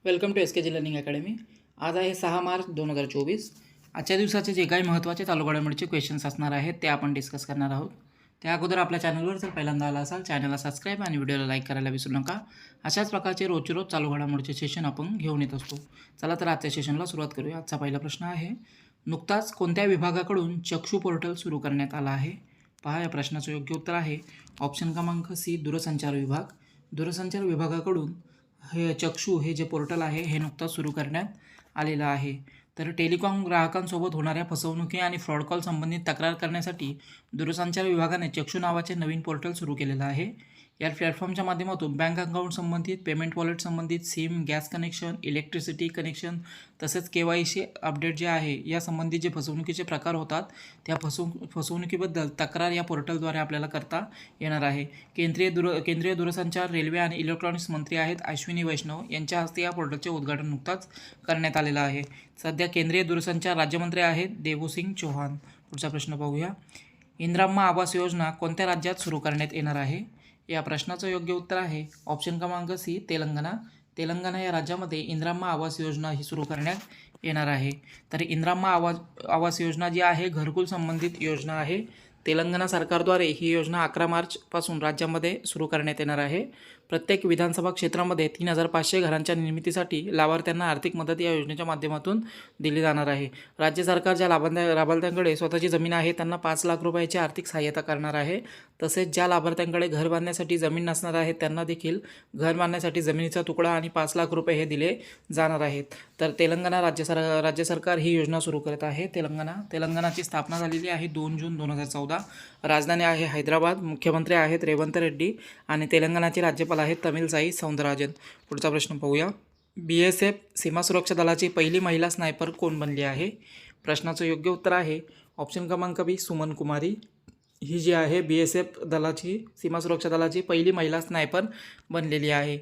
Welcome to SKG learning academy. आज आहे 6 मार्च 2024। आजच्या दिवसाचे जे काही महत्त्वाचे चालू घडामोडीचे क्वेश्चन्स असणार आहेत ते आपण डिस्कस करणार आहोत। त्या अगोदर आपल्या चॅनलवर जर पहिल्यांदा आला असाल चॅनलला सबस्क्राईब आणि व्हिडिओला लाईक करायला विसरू नका। अशाच प्रकारचे रोजचे रोज चालू घडामोडीचे सेशन आपण घेऊन येत असतो। चला तर आजच्या सेशनला सुरुवात करूया। आजचा पहिला प्रश्न आहे, नुकताच कोणत्या विभागाकडून चक्षू पोर्टल सुरू करण्यात आला आहे? पहा, या प्रश्नाचं योग्य उत्तर आहे ऑप्शन क्रमांक सी, दूरसंचार विभाग। दूरसंचार विभागाकडून हे चक्षू हे जे पोर्टल आहे हे नुकताच सुरू करण्यात आलेलं आहे। तर टेलिकॉम ग्राहकांसोबत होणाऱ्या फसवणुकी आणि फ्रॉड कॉल संबंधित तक्रार करण्यासाठी दूरसंचार विभागाने चक्षू नावाचे नवीन पोर्टल सुरू केलेलं आहे। या प्लॅटफॉर्मच्या माध्यमातून बँक अकाउंट संबंधित, पेमेंट वॉलेट संबंधित, SIM, gas connection, electricity connection तसेच KYC अपडेट जे आहे या संबंधित जे फसवणुकीचे प्रकार होतात त्या फसवणुकीबद्दल तक्रार या पोर्टलद्वारे आपल्याला करता येणार आहे। केंद्रीय दूरसंचार, रेल्वे आणि इलेक्ट्रॉनिक्स मंत्री आहेत अश्विनी वैष्णव यांच्या हस्ते या पोर्टलचे उद्घाटन नुकताच करण्यात आलेलं आहे। सध्या केंद्रीय दूरसंचार राज्यमंत्री आहेत देवसिंग चौहान। पुढचा प्रश्न पाहूया, इंदिराम्मा आवास योजना कोणत्या राज्यात सुरू करण्यात येणार आहे? या प्रश्नाचं योग्य उत्तर आहे ऑप्शन क्रमांक सी, तेलंगणा। तेलंगणा या राज्यामध्ये इंदिराम्मा आवास योजना ही सुरू करण्यात येणार आहे। तर इंदिराम्मा आवास योजना जी आहे घरकुल संबंधित योजना आहे। तेलंगणा सरकारद्वारे ही योजना 11 मार्चपासून राज्यामध्ये सुरू करण्यात येणार आहे। प्रत्येक विधानसभा क्षेत्रामध्ये 3500 घरांच्या निर्मितीसाठी लाभार्थ्यांना आर्थिक मदत या योजनेच्या माध्यमातून दिली जाणार आहे। राज्य सरकार ज्या लाभार्थ्यांकडे स्वतःची जमीन आहे त्यांना 5 लाख रुपयाची आर्थिक सहाय्यता करणार आहे। तसेच ज्या लाभार्थ्यांकडे घर बांधण्यासाठी जमीन नसणार आहे त्यांना देखील घर बांधण्यासाठी जमिनीचा तुकडा आणि 5 लाख रुपये हे दिले जाणार आहेत। तर तेलंगणा राज्य सरकार ही योजना सुरू करत आहे। तेलंगणाची स्थापना झालेली आहे 2 जून 2014। राजधानी आहे हैदराबाद। मुख्यमंत्री आहेत रेवंत रेड्डी आणि तेलंगणाचे राज्यपाल आहेत तमिलसाई सौंदरराजन। पुढचा प्रश्न पाहूया, BSF सीमा सुरक्षा दलाची पहिली महिला स्नायपर कोण बनली आहे? प्रश्नाचं योग्य उत्तर आहे ऑप्शन क्रमांक बी, सुमन कुमारी। ही जी आहे BSF दलाची, सीमा सुरक्षा दलाची पहिली महिला स्नायपर बनलेली आहे।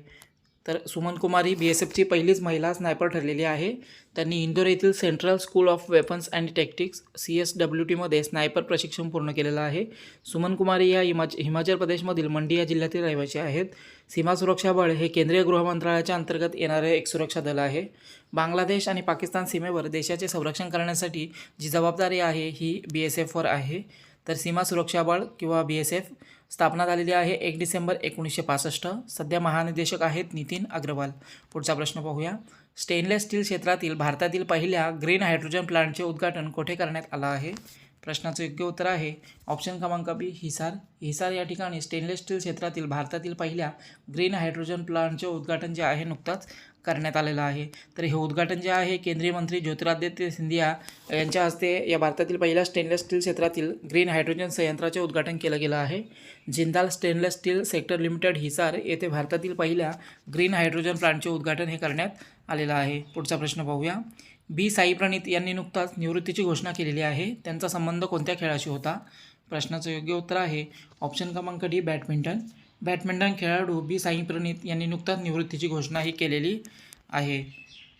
तर सुमन कुमारी BSFची पहिलीच महिला स्नायपर ठरलेली आहे। त्यांनी इंदोर येथील central school of weapons and tactics CSWTमध्ये स्नायपर प्रशिक्षण पूर्ण केलेलं आहे। सुमन कुमारी या हिमाचल प्रदेशमधील मंडी या जिल्ह्यातील रहिवासी आहेत। सीमा सुरक्षा बळ हे केंद्रीय गृहमंत्रालयाच्या अंतर्गत येणारे एक सुरक्षा दल आहे। बांगलादेश आणि पाकिस्तान सीमेवर देशाचे संरक्षण करण्यासाठी जी जबाबदारी आहे ही BSFवर आहे। तर सीमा सुरक्षा बळ किंवा BSF स्थापना झालेली आहे 1 डिसेंबर 1965। सध्या महानिदेशक आहेत नितीन अग्रवाल। पुढचा प्रश्न पाहूया, स्टेनलेस स्टील क्षेत्रातील भारतातील पहिल्या ग्रीन हायड्रोजन प्लांटचे उद्घाटन कोठे करण्यात आलं आहे? प्रश्नाचं योग्य उत्तर आहे ऑप्शन क्रमांक बी, हिसार। हिसार या ठिकाणी स्टेनलेस स्टील क्षेत्रातील भारतातील पहिल्या ग्रीन हायड्रोजन प्लांटचे उद्घाटन जे आहे नुकताच करण्यात आलेलं आहे। तर हे उद्घाटन जे आहे केंद्रीय मंत्री ज्योतिरादित्य सिंधिया यांच्या हस्ते या भारतातील पहिल्या स्टेनलेस स्टील क्षेत्रातील ग्रीन हायड्रोजन संयंत्राचे उद्घाटन केलं गेलं आहे। Jindal stainless steel sector limited Hisar येथे भारतातील पहिल्या ग्रीन हायड्रोजन प्लांटचे उद्घाटन हे करण्यात आलेलं आहे। पुढचा प्रश्न पाहूया, बी साई प्रणीत यांनी नुकताच निवृत्तीची घोषणा केलेली आहे। त्यांचा संबंध कोणत्या खेळाशी होता? प्रश्नाचं योग्य उत्तर आहे ऑप्शन क्रमांक डी, बॅडमिंटन। बॅडमिंटन खेळाडू बी साई प्रणीत यांनी नुकताच निवृत्तीची घोषणा ही केलेली आहे।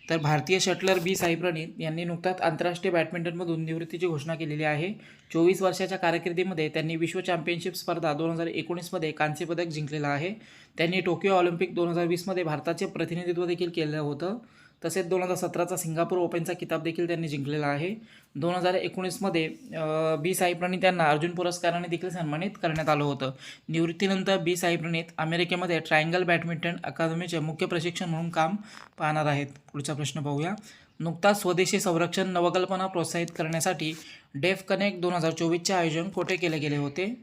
तर भारतीय शटलर बी साई प्रणीत यांनी नुकताच आंतरराष्ट्रीय बॅडमिंटनमधून निवृत्तीची घोषणा केलेली आहे। 24 वर्षाच्या कारकिर्दीमध्ये त्यांनी विश्व चॅम्पियनशिप स्पर्धा 2019मध्ये कांस्य पदक जिंकलेलं आहे। त्यांनी टोकियो ऑलिम्पिक 2020मध्ये भारताचे प्रतिनिधित्व देखील केलं होतं। तसेच 2017चा सिंगापूर ओपनचा किताब देखील त्यांनी जिंकलेला आहे। 2019मध्ये बी साई प्रणीत यांना अर्जुन पुरस्काराने देखील सन्मानित करण्यात आलं होतं। निवृत्तीनंतर बी साई प्रणीत अमेरिकेमध्ये ट्रायंगल बॅडमिंटन अकादमीचे मुख्य प्रशिक्षक म्हणून काम पाहणार आहेत। पुढचा प्रश्न पाहूया, नुकताच स्वदेशी संरक्षण नवकल्पना प्रोत्साहित करण्यासाठी डेफ कनेक्ट 2024चे आयोजन कोठे केले गेले होते?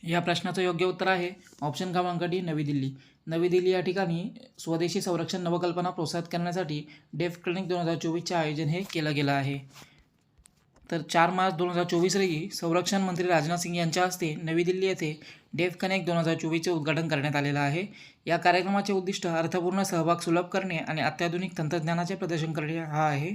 या प्रश्नाचं योग्य उत्तर आहे ऑप्शन क्रमांक डी, नवी दिल्ली। नवी दिल्ली या ठिकाणी स्वदेशी संरक्षण नवकल्पना प्रोत्साहित करण्यासाठी डेफ कनेक्ट 2024चे आयोजन हे केलं गेलं आहे। तर 4 मार्च 2024 रोजी संरक्षण मंत्री राजनाथ सिंग यांच्या हस्ते नवी दिल्ली येथे डेफ कनेक्ट 2024चे उद्घाटन करण्यात आलेलं आहे। या कार्यक्रमाचे उद्दिष्ट अर्थपूर्ण सहभाग सुलभ करणे आणि अत्याधुनिक तंत्रज्ञानाचे प्रदर्शन करणे हा आहे।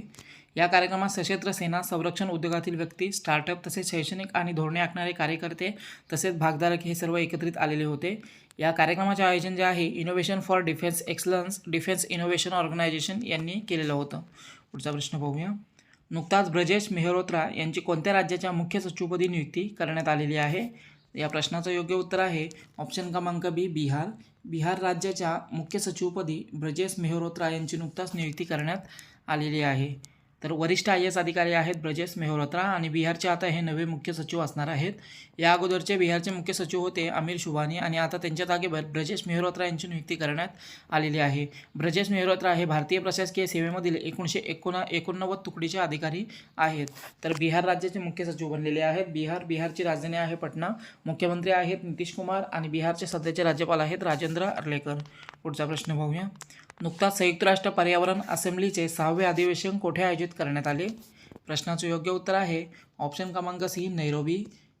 या कार्यक्रमात सशस्त्र सेना, संरक्षण उद्योगातील व्यक्ती, स्टार्टअप तसेच शैक्षणिक आणि धोरणे आखणारे कार्यकर्ते तसेच भागधारक हे सर्व एकत्रित आलेले होते। या कार्यक्रमाचे आयोजन जे आहे innovation for defence excellence defence innovation organisation यांनी केलेलं होतं। पुढचा प्रश्न पाहूया, नुकताच ब्रजेश मेहरोत्रा यांची कोणत्या राज्याच्या मुख्य सचिवपदी नियुक्ती करण्यात आलेली आहे? या प्रश्नाचं योग्य उत्तर आहे ऑप्शन क्रमांक बी बिहार. बिहार राज्याच्या मुख्य सचिवपदी ब्रजेश मेहरोत्रा यांची नुकताच नियुक्ती करण्यात आलेली आहे. तर वरिष्ठ IAS अधिकारी आहेत ब्रजेश मेहरोत्रा आणि बिहारचे आता हे नवे मुख्य सचिव असणार आहेत. या अगोदरचे बिहारचे मुख्य सचिव होते आमिर शुभानी आणि आता त्यांच्या जागेवर ब्रजेश मेहरोत्रा यांची नियुक्ती करण्यात आलेली आहे. ब्रजेश मेहरोत्रा हे भारतीय प्रशासकीय सेवेमधील 1989 तुकडीचे अधिकारी आहेत. तर बिहार राज्याचे मुख्य सचिव बनलेले आहेत. बिहारची राजधानी आहे पटना. मुख्यमंत्री आहेत नितीश कुमार आणि बिहारचे सध्याचे राज्यपाल आहेत राजेंद्र अर्लेकर. पुढचा प्रश्न पाहूया. नुकताच संयुक्त राष्ट्र पर्यावरण असेंब्लीचे 6वे अधिवेशन कोठे आयोजित करण्यात आले? प्रश्नाचं योग्य उत्तर आहे ऑप्शन क्रमांक सी नैरोबी.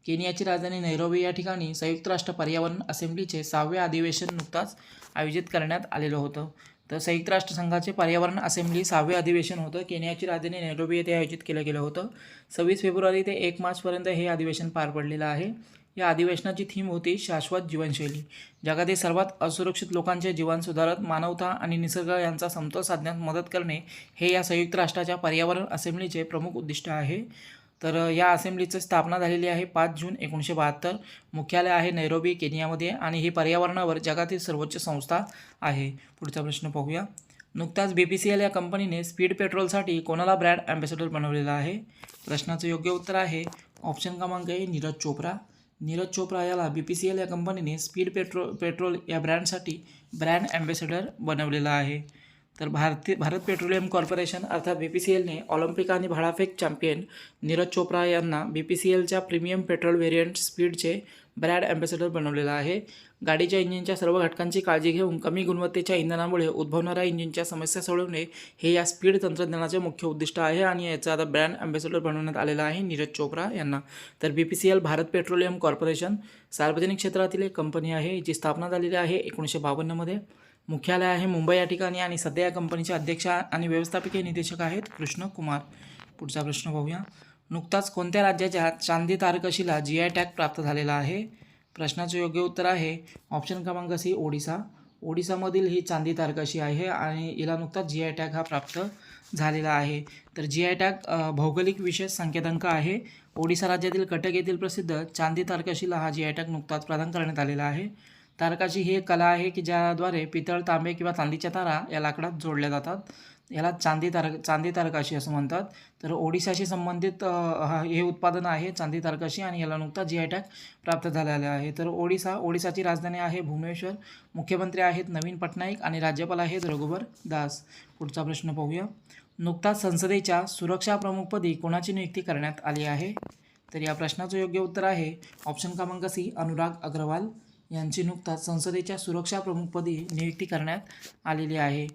केनियाची राजधानी नैरोबी या ठिकाणी संयुक्त राष्ट्र पर्यावरण असेंब्लीचे 6वे अधिवेशन नुकताच आयोजित करण्यात आलेलं होतं. तर संयुक्त राष्ट्र संघाचे पर्यावरण असेंब्ली 6वे अधिवेशन होतं केनियाची राजधानी नैरोबी येथे आयोजित केलं गेलं होतं. 26 फेब्रुवारी ते 1 मार्चपर्यंत हे अधिवेशन पार पडलेलं आहे. या अधिवेशनाची थीम होती शाश्वत जीवनशैली. जगातील सर्वात असुरक्षित लोकांचे जीवन सुधारत मानवता आणि निसर्ग यांचा समतोल साधण्यात मदत करणे हे या संयुक्त राष्ट्राच्या पर्यावरण असेंब्लीचे प्रमुख उद्दिष्ट आहे. तर या असेंब्लीची स्थापना झालेली आहे 5 जून 1972. मुख्यालय आहे नैरोबी केनियामध्ये आणि ही पर्यावरणावर जगातील सर्वोच्च संस्था आहे. पुढचा प्रश्न पाहूया. नुकताच BPCL या कंपनीने स्पीड पेट्रोलसाठी कोणाला ब्रँड अँबॅसेडर बनवलेला आहे? प्रश्नाचं योग्य उत्तर आहे ऑप्शन क्रमांक ए नीरज चोप्रा. नीरज चोप्रा याला BPCL या कंपनीने स्पीड पेट्रोल या ब्रँडसाठी ब्रँड अँबॅसेडर बनवलेला आहे. तर भारत पेट्रोलियम कॉर्पोरेशन अर्थात BPCLने ऑलिम्पिक आणि भालाफेक चॅम्पियन नीरज चोप्रा यांना BPCLच्या प्रीमियम पेट्रोल व्हेरियंट स्पीडचे ब्रँड अँबॅसेडर बनवलेला आहे. गाडीच्या इंजिनच्या सर्व घटकांची काळजी घेऊन कमी गुणवत्तेच्या इंधनामुळे उद्भवणाऱ्या इंजिनच्या समस्या सोडवणे हे या स्पीड तंत्रज्ञानाचे मुख्य उद्दिष्ट आहे आणि याचा आता ब्रँड अँबॅसेडर बनवण्यात आलेला आहे नीरज चोप्रा यांना. तर BPCL भारत पेट्रोलियम कॉर्पोरेशन सार्वजनिक क्षेत्रातील एक कंपनी आहे. जी स्थापना झालेली आहे 1952 मध्ये. मुख्यालय आहे मुंबई या ठिकाणी आणि सध्या या कंपनीचे अध्यक्ष आणि व्यवस्थापकीय निदेशक आहेत कृष्ण कुमार. पुढचा प्रश्न पाहूया. नुकताच कोणत्या राज्याच्या चांदी तारकशीला GI टॅग प्राप्त झालेला आहे? प्रश्नाचं योग्य उत्तर आहे ऑप्शन क्रमांक सी ओडिसा. ओडिसामधील ही चांदी तारकशी आहे आणि हिला नुकताच GI टॅग हा प्राप्त झालेला आहे. तर GI टॅग भौगोलिक विशेष संकेतांक आहे. ओडिसा राज्यातील कटक येथील प्रसिद्ध चांदी तारकशीला हा GI टॅग नुकताच प्रदान करण्यात आलेला आहे. तारकाशी ही एक कला आहे की ज्याद्वारे पितळ, तांबे किंवा चांदीच्या तारा या लाकडात जोडल्या जातात. याला चांदी तारकाशी असं म्हणतात. तर ओडिसाशी संबंधित हे उत्पादन आहे चांदी तारकाशी आणि याला नुकताच GI टॅग प्राप्त झालेला आहे. तर ओडिसाची राजधानी आहे भुवनेश्वर. मुख्यमंत्री आहेत नवीन पटनाईक आणि राज्यपाल आहेत रघुबर दास. पुढचा प्रश्न पाहूया. नुकताच संसदेच्या सुरक्षा प्रमुखपदी कोणाची नियुक्ती करण्यात आली आहे? तर या प्रश्नाचं योग्य उत्तर आहे ऑप्शन क्रमांक सी अनुराग अग्रवाल यांची नुकताच संसदेच्या सुरक्षा प्रमुखपदी नियुक्ती करण्यात आलेली आहे.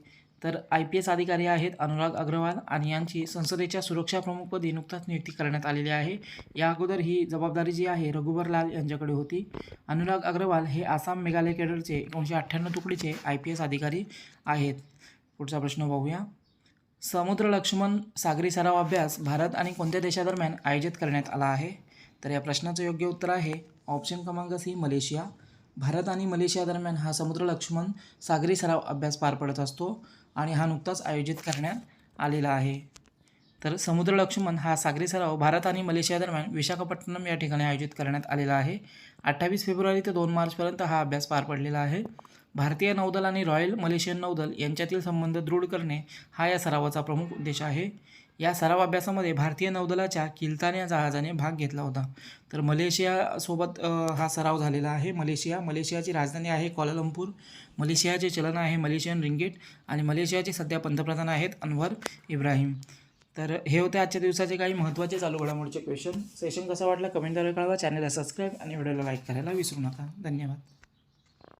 तर IPS अधिकारी आहेत अनुराग अग्रवाल आणि यांची संसदेच्या सुरक्षा प्रमुखपदी नुकताच नियुक्ती करण्यात आलेली आहे. या अगोदर ही जबाबदारी जी आहे रघुबर लाल यांच्याकडे होती. अनुराग अग्रवाल हे आसाम मेघालय केडरचे 1998 तुकडीचे IPS अधिकारी आहेत. पुढचा प्रश्न पाहूया. समुद्र लक्ष्मण सागरी सराव अभ्यास भारत आणि कोणत्या देशादरम्यान आयोजित करण्यात आला आहे? तर या प्रश्नाचं योग्य उत्तर आहे ऑप्शन क्रमांक सी मलेशिया. भारत आणि मलेशिया दरम्यान हा समुद्र लक्ष्मण सागरी सराव अभ्यास पार पडत असतो आणि हा नुकताच आयोजित करण्यात आलेला आहे. तर समुद्र लक्ष्मण हा सागरी सराव भारत आणि मलेशिया दरम्यान विशाखापट्टणम या ठिकाणी आयोजित करण्यात आलेला आहे. 28 फेब्रुवारी ते 2 मार्चपर्यंत हा अभ्यास पार पडलेला आहे. भारतीय नौदल आणि रॉयल मलेशियन नौदल यांच्यातील संबंध दृढ करणे हा या सरावाचा प्रमुख उद्देश आहे. या सराव अभ्यासामध्ये भारतीय नौदलाच्या किल्तान या जहाजाने भाग घेतला होता. तर मलेशियासोबत हा सराव झालेला आहे. मलेशियाची राजधानी आहे क्वालालंपूर. मलेशियाचे चलन आहे मलेशियन रिंगीट आणि मलेशियाचे सध्या पंतप्रधान आहेत अनवर इब्राहिम. तर हे होते आजच्या दिवसाचे काही महत्त्वाचे चालू घडामोडीचे क्वेश्चन. सेशन कसा वाटला कमेंटद्वारे कळवा. चॅनलला सबस्क्राईब आणि व्हिडिओला लाईक करायला विसरू नका. धन्यवाद.